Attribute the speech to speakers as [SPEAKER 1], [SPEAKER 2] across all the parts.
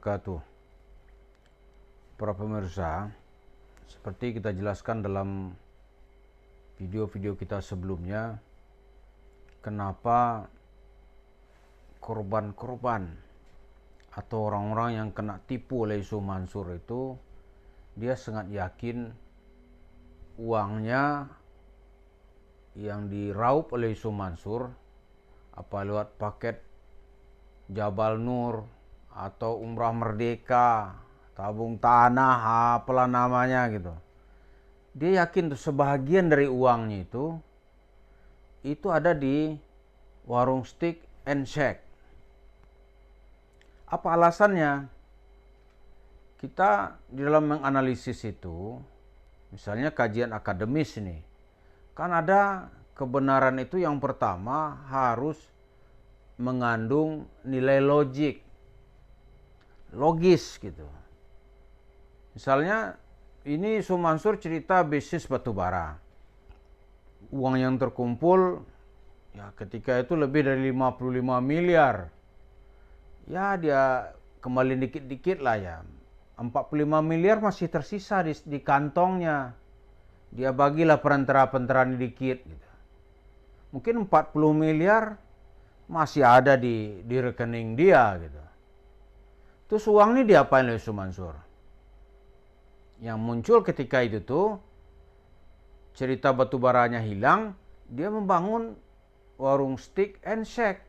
[SPEAKER 1] wabarakatuh. Para pemirsa, seperti kita jelaskan dalam video-video kita sebelumnya, kenapa korban-korban atau orang-orang yang kena tipu oleh Yusuf Mansur itu dia sangat yakin uangnya yang diraup oleh Yusuf Mansur apa lewat paket Jabal Nur atau Umrah Merdeka, tabung tanah, apalah namanya gitu. Dia yakin tuh sebagian dari uangnya itu ada di warung steak and shake. Apa alasannya? Kita di dalam menganalisis itu, misalnya kajian akademis ini, kan ada kebenaran itu yang pertama harus mengandung nilai logis gitu. Misalnya ini Yusuf Mansur cerita bisnis batubara. Uang yang terkumpul ya ketika itu lebih dari 55 miliar. Ya dia kembali dikit-dikit lah ya. 45 miliar masih tersisa di kantongnya. Dia bagilah perantara-perantara dikit gitu. Mungkin 40 miliar masih ada di rekening dia gitu. Terus uang ini diapain oleh Yusuf Mansur? Yang muncul ketika itu tuh cerita batubaranya hilang, dia membangun warung steak and shake.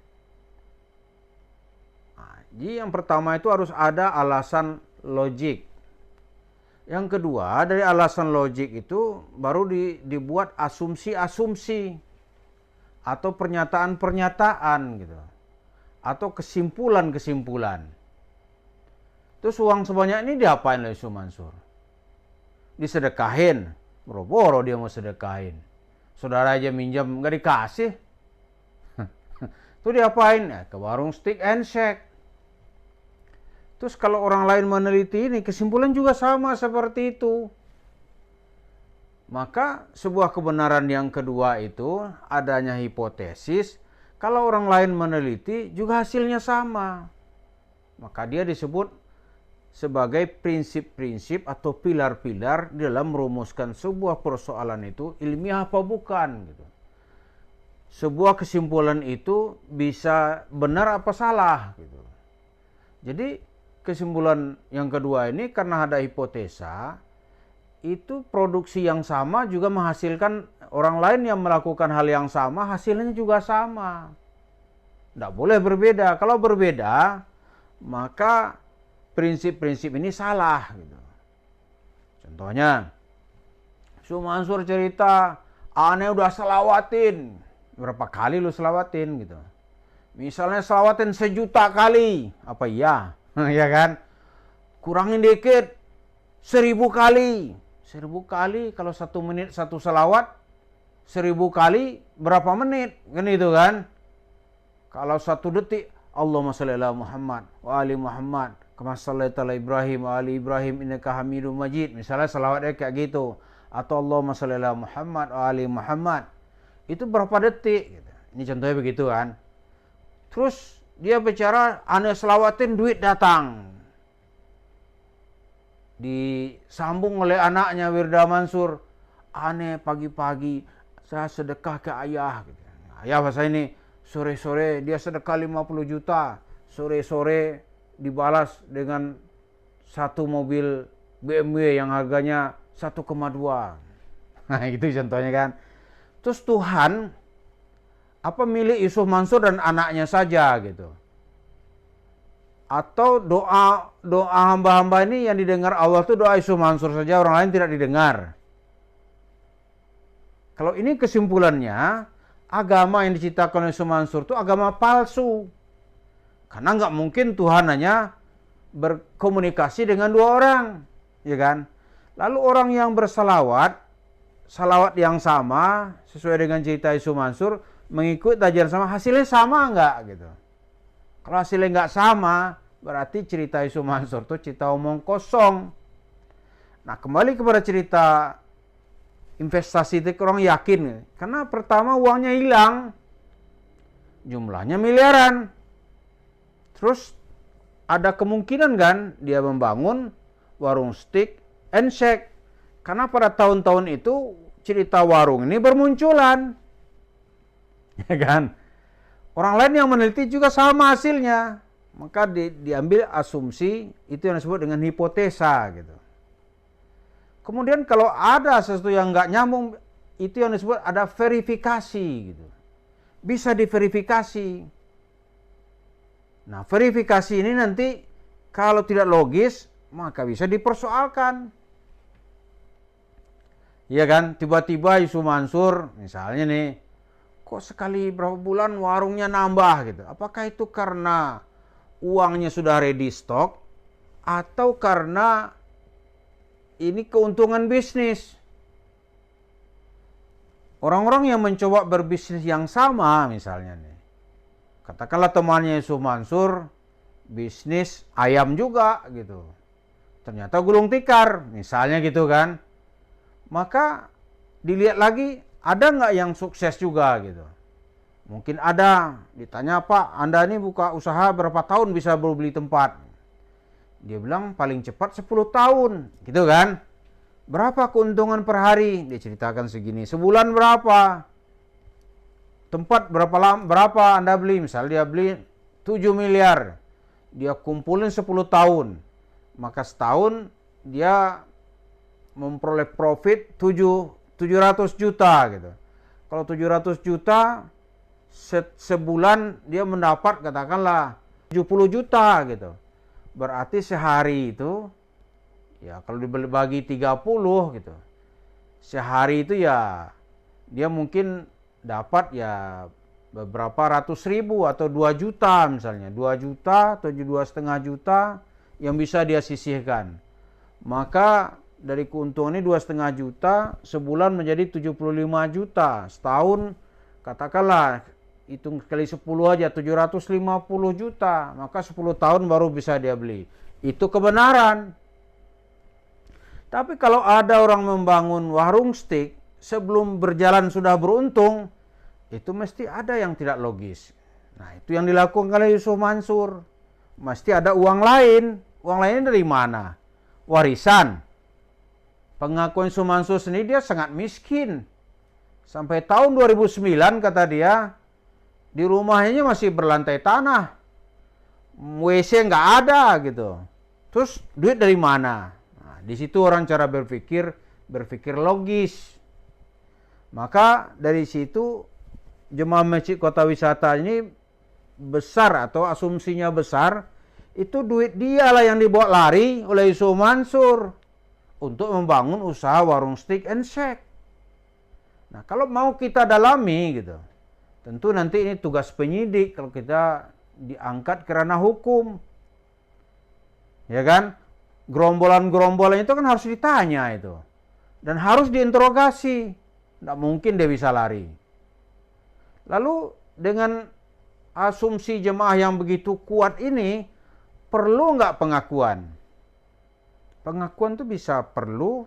[SPEAKER 1] Nah, jadi yang pertama itu harus ada alasan logik. Yang kedua, dari alasan logik itu baru dibuat asumsi-asumsi atau pernyataan-pernyataan gitu. Atau kesimpulan-kesimpulan. Terus uang sebanyak ini diapain oleh Yusuf Mansur? Disedekahin. Boro-boro dia mau sedekahin. Saudara aja minjam nggak dikasih. Itu diapain? Ya, ke warung steak and shake. Terus kalau orang lain meneliti ini, kesimpulan juga sama seperti itu. Maka sebuah kebenaran yang kedua itu adanya hipotesis. Kalau orang lain meneliti juga hasilnya sama. Maka dia disebut sebagai prinsip-prinsip atau pilar-pilar dalam merumuskan sebuah persoalan itu ilmiah apa bukan gitu. Sebuah kesimpulan itu bisa benar apa salah gitu. Jadi kesimpulan yang kedua ini karena ada hipotesa, itu produksi yang sama juga menghasilkan orang lain yang melakukan hal yang sama, hasilnya juga sama. Tidak boleh berbeda. Kalau berbeda, maka prinsip-prinsip ini salah. Gitu. Contohnya, Yusuf Mansur cerita, aneh udah selawatin. Berapa kali lu selawatin gitu. Misalnya selawatin 1.000.000 kali. Apa iya? Ya kan? Kurangin dikit. 1.000 kali. 1.000 kali kalau 1 menit 1 selawat. 1.000 kali berapa menit? Kan itu kan? Kalau 1 detik. Allahumma shalli ala Muhammad wa ali Muhammad. Kama shallaita ala Ibrahim wa ali Ibrahim innaka Hamidum Majid. Misalnya selawatnya kayak gitu. Atau Allahumma shalli ala Muhammad wa ali Muhammad. Itu berapa detik? Ini contohnya begitu kan? Terus dia bicara, aneh selawatin duit datang. Disambung oleh anaknya Wirda Mansur. Aneh pagi-pagi saya sedekah ke ayah. Ayah bahasa ini, sore-sore dia sedekah 50 juta. Sore-sore dibalas dengan 1 mobil BMW yang harganya 1,2. Nah itu contohnya kan. Terus Tuhan apa milik Yusuf Mansur dan anaknya saja gitu. Atau doa hamba-hamba ini yang didengar Allah itu doa Yusuf Mansur saja, orang lain tidak didengar. Kalau ini kesimpulannya, agama yang diciptakan oleh Yusuf Mansur itu agama palsu. Karena nggak mungkin Tuhan hanya berkomunikasi dengan 2 orang, ya kan? Lalu orang yang bersalawat, salawat yang sama sesuai dengan cerita Yusuf Mansur, mengikut ajaran sama, hasilnya sama nggak gitu? Kalau hasilnya nggak sama, berarti cerita Yusuf Mansur itu cerita omong kosong. Nah kembali kepada cerita investasi itu orang yakin. Karena pertama uangnya hilang. Jumlahnya miliaran. Terus ada kemungkinan kan dia membangun warung steak and shake. Karena pada tahun-tahun itu cerita warung ini bermunculan. Ya kan? Orang lain yang meneliti juga sama hasilnya. Maka diambil asumsi, itu yang disebut dengan hipotesa gitu. Kemudian kalau ada sesuatu yang nggak nyambung, itu yang disebut ada verifikasi gitu. Bisa diverifikasi. Nah, verifikasi ini nanti kalau tidak logis, maka bisa dipersoalkan. Iya kan? Tiba-tiba Yusuf Mansur, misalnya nih, kok sekali berapa bulan warungnya nambah gitu. Apakah itu karena uangnya sudah ready stock atau karena ini keuntungan bisnis? Orang-orang yang mencoba berbisnis yang sama misalnya nih. Katakanlah temannya Yusuf Mansur bisnis ayam juga gitu. Ternyata gulung tikar misalnya gitu kan. Maka dilihat lagi ada nggak yang sukses juga gitu. Mungkin ada, ditanya Pak, Anda ini buka usaha berapa tahun bisa beli tempat? Dia bilang paling cepat 10 tahun, gitu kan? Berapa keuntungan per hari? Dia ceritakan segini. Sebulan berapa? Tempat berapa Anda beli? Misal dia beli 7 miliar. Dia kumpulin 10 tahun. Maka setahun dia memperoleh profit 700 juta gitu. Kalau 700 juta sebulan dia mendapat katakanlah 70 juta gitu. Berarti sehari itu ya kalau dibagi 30 gitu. Sehari itu ya dia mungkin dapat ya beberapa ratus ribu atau 2 juta misalnya. 2 juta atau 2,5 juta yang bisa dia sisihkan. Maka dari keuntungan ini 2,5 juta, sebulan menjadi 75 juta. Setahun katakanlah hitung kali 10 aja 750 juta. Maka 10 tahun baru bisa dia beli. Itu kebenaran. Tapi kalau ada orang membangun warung steak sebelum berjalan sudah beruntung, itu mesti ada yang tidak logis. Nah, itu yang dilakukan oleh Yusuf Mansur. Mesti ada uang lain. Uang lainnya dari mana? Warisan. Pengakuan Yusuf Mansur sendiri dia sangat miskin. Sampai tahun 2009 kata dia, di rumahnya masih berlantai tanah. WC nggak ada gitu. Terus duit dari mana? Nah, di situ orang cara berpikir logis. Maka dari situ jemaah masjid kota wisata ini besar atau asumsinya besar, itu duit dialah yang dibawa lari oleh Yusuf Mansur untuk membangun usaha warung steak and shake. Nah, kalau mau kita dalami gitu, tentu nanti ini tugas penyidik kalau kita diangkat ke ranah hukum. Ya kan? Gerombolan-gerombolan itu kan harus ditanya itu. Dan harus diinterogasi. Tidak mungkin dia bisa lari. Lalu dengan asumsi jemaah yang begitu kuat ini, perlu nggak pengakuan? Pengakuan itu bisa perlu,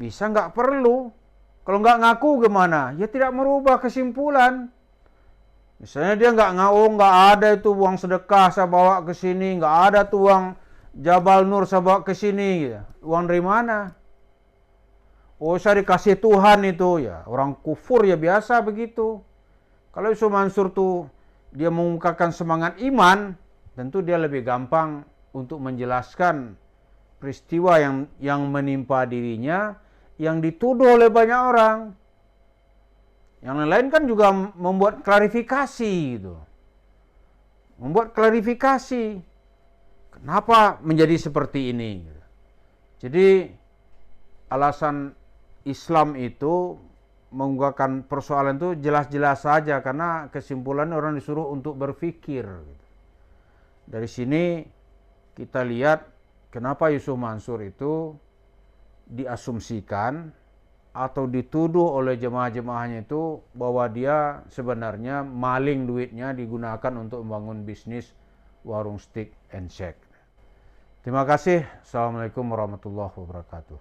[SPEAKER 1] bisa nggak perlu. Kalau nggak ngaku gimana? Ya tidak merubah kesimpulan. Misalnya dia nggak ada itu uang sedekah saya bawa ke sini, nggak ada tuh uang Jabal Nur saya bawa ke sini. Gitu. Uang dari mana? Oh saya dikasih Tuhan itu ya. Orang kufur ya biasa begitu. Kalau Yusuf Mansur tuh dia mengungkapkan semangat iman, tentu dia lebih gampang untuk menjelaskan peristiwa yang menimpa dirinya, yang dituduh oleh banyak orang. Yang lain kan juga membuat klarifikasi gitu. Membuat klarifikasi. Kenapa menjadi seperti ini? Jadi alasan Islam itu mengungkapkan persoalan itu jelas-jelas saja karena kesimpulan orang disuruh untuk berpikir. Dari sini kita lihat kenapa Yusuf Mansur itu diasumsikan atau dituduh oleh jemaah-jemaahnya itu bahwa dia sebenarnya maling duitnya digunakan untuk membangun bisnis warung steak and shake. Terima kasih. Assalamualaikum warahmatullahi wabarakatuh.